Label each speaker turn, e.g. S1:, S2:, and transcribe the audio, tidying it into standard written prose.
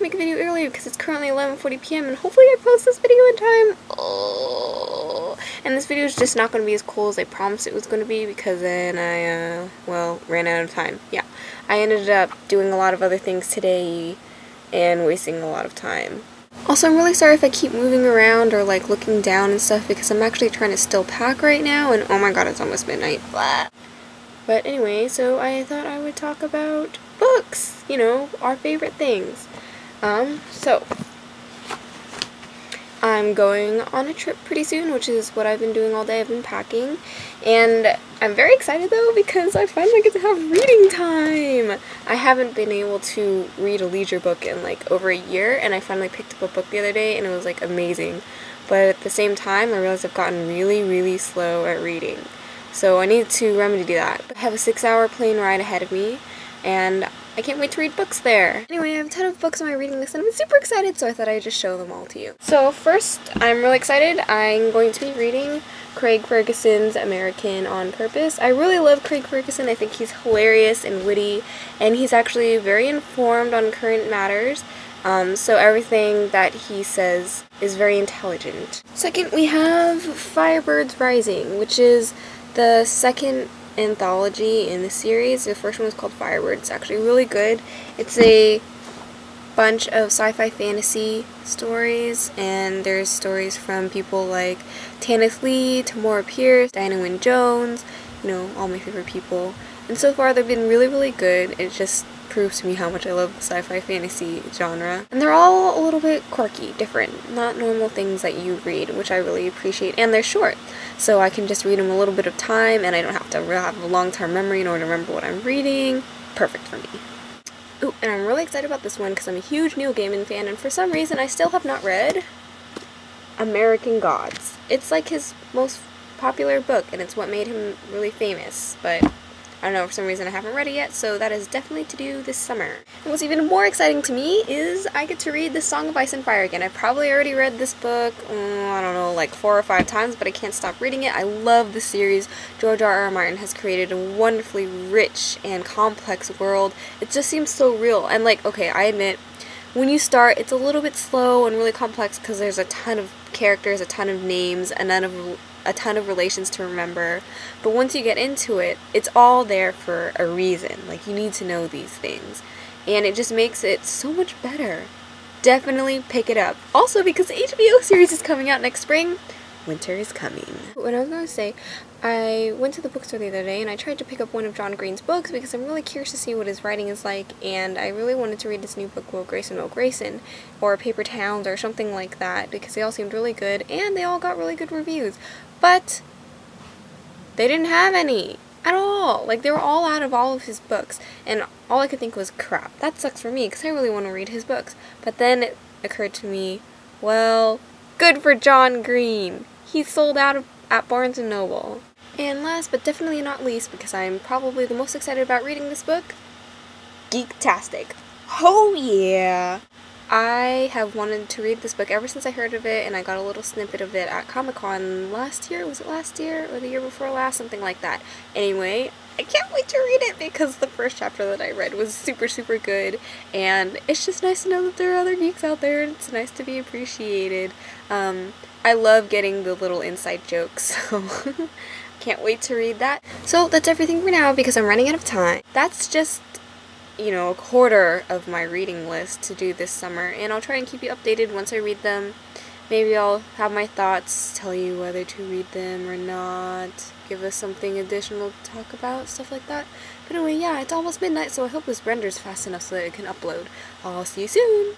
S1: make a video earlier because it's currently 11:40 p.m. and hopefully I post this video in time. Oh. And this video is just not going to be as cool as I promised it was going to be because then I, well, ran out of time. Yeah, I ended up doing a lot of other things today and wasting a lot of time. Also, I'm really sorry if I keep moving around or like looking down and stuff because I'm actually trying to still pack right now and oh my god, it's almost midnight. Blah. But anyway, so I thought I would talk about books, you know, our favorite things. So I'm going on a trip pretty soon, which is what I've been doing all day. I've been packing, and I'm very excited though because I finally get to have reading time. I haven't been able to read a leisure book in like over a year, and I finally picked up a book the other day and it was like amazing. But at the same time, I realized I've gotten really slow at reading. So I need to remedy that. I have a 6-hour plane ride ahead of me, and I can't wait to read books there. Anyway, I have a ton of books on my reading list, and I'm super excited, so I thought I'd just show them all to you. So first, I'm really excited. I'm going to be reading Craig Ferguson's American on Purpose. I really love Craig Ferguson. I think he's hilarious and witty, and he's actually very informed on current matters. So everything that he says is very intelligent. Second, we have Firebirds Rising, which is the second anthology in the series. The first one was called Firebird. It's actually really good. It's a bunch of sci-fi fantasy stories, and there's stories from people like Tanith Lee, Tamora Pierce, Diana Wynne Jones, you know, all my favorite people. And so far they've been really good. It just proves to me how much I love the sci-fi fantasy genre. And they're all a little bit quirky, different, not normal things that you read, which I really appreciate. And they're short, so I can just read them a little bit of time, and I don't have to have a long-term memory in order to remember what I'm reading. Perfect for me. Ooh, and I'm really excited about this one because I'm a huge Neil Gaiman fan, and for some reason I still have not read American Gods. It's like his most popular book, and it's what made him really famous, but I don't know, for some reason I haven't read it yet, so that is definitely to do this summer. And what's even more exciting to me is I get to read The Song of Ice and Fire again. I've probably already read this book, I don't know, like 4 or 5 times, but I can't stop reading it. I love the series. George R.R. Martin has created a wonderfully rich and complex world. It just seems so real, and like, okay, I admit, when you start, it's a little bit slow and really complex because there's a ton of characters, a ton of names, and a ton of relations to remember, but once you get into it, it's all there for a reason. Like, you need to know these things, and it just makes it so much better. Definitely pick it up. Also, because the HBO series is coming out next spring, winter is coming. What I was going to say, I went to the bookstore the other day and I tried to pick up one of John Green's books because I'm really curious to see what his writing is like, and I really wanted to read this new book, Will Grayson, or Paper Towns, or something like that, because they all seemed really good, and they all got really good reviews. But they didn't have any at all. Like, they were all out of all of his books, and all I could think was, crap, that sucks for me because I really want to read his books. But then it occurred to me, well, good for John Green. He's sold out at Barnes & Noble. And last but definitely not least, because I'm probably the most excited about reading this book, Geektastic. Oh yeah! I have wanted to read this book ever since I heard of it, and I got a little snippet of it at Comic-Con last year. Was it last year or the year before last? Something like that. Anyway, I can't wait to read it because the first chapter that I read was super good, and it's just nice to know that there are other geeks out there, and it's nice to be appreciated. I love getting the little inside jokes, so can't wait to read that. So that's everything for now because I'm running out of time. That's just, you know, a quarter of my reading list to do this summer, and I'll try and keep you updated once I read them. Maybe I'll have my thoughts, tell you whether to read them or not, give us something additional to talk about, stuff like that. But anyway, yeah, it's almost midnight, so I hope this renders fast enough so that it can upload. I'll see you soon!